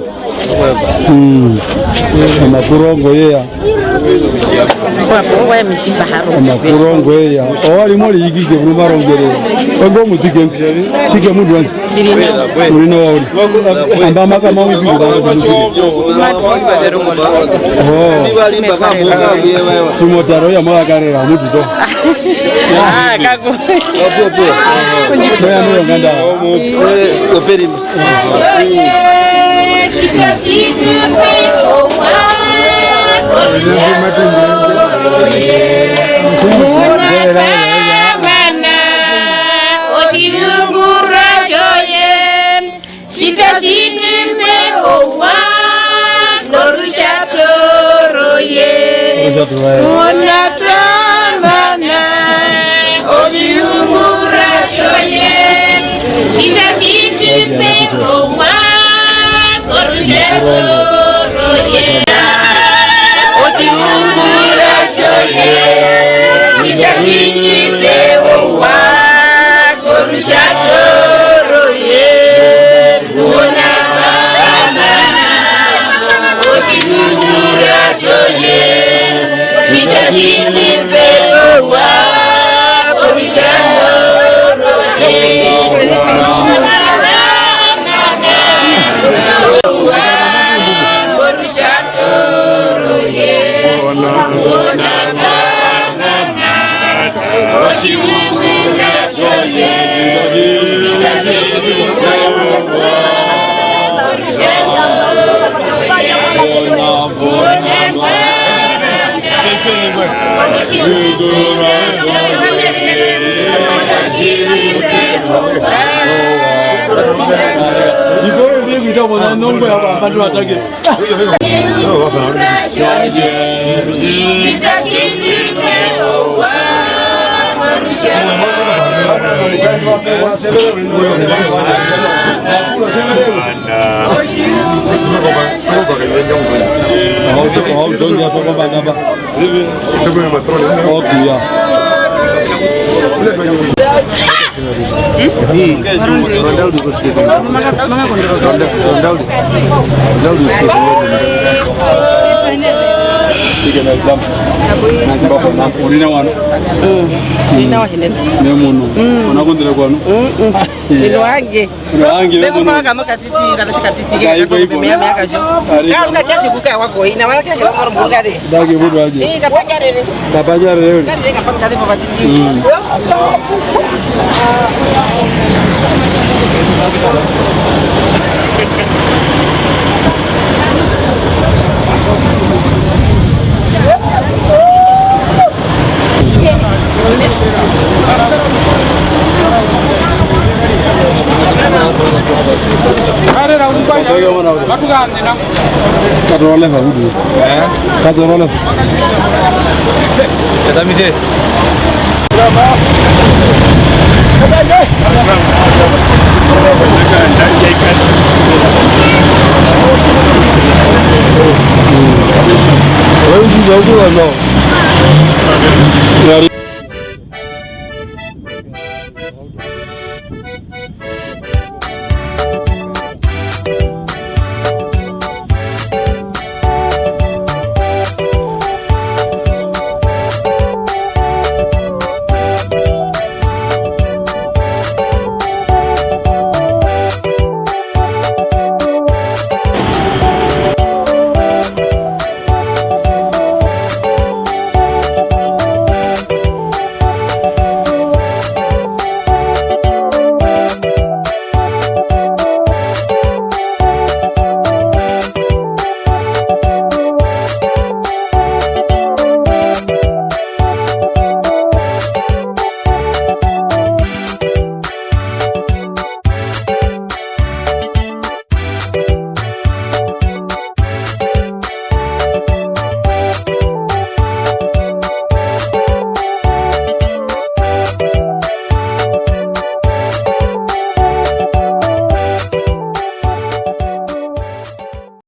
Amakurongo yea. Kwa mishipa haro. Amakurongo yea. Owali moli yigike brumarongere. Ngo mutike chike mudu wangu. Urino wali. Amba maka mawi bidu da. Sumotaro ya mwa karera mudu to. Kako. Oya no nganda. Operi. Sige na exam. Nasema kwa urina wana. Urina wa hinene. Ne muno. Unakondera kwano? Ni wange. Wange ne muno. Kama katiti kana shikatiti kwa hivyo. Mea kasho. Kama kiasi kuka wako ina wala kiasi wako mbungare. Dage budu aje. Kapajare. Kapajare leo. Kale kapajare kwa batiti. Kare ra umpa ya. Batu kan ni nam. Kadrole fa budu. Kadrole. Seda mide. Wewe ndio unajua no.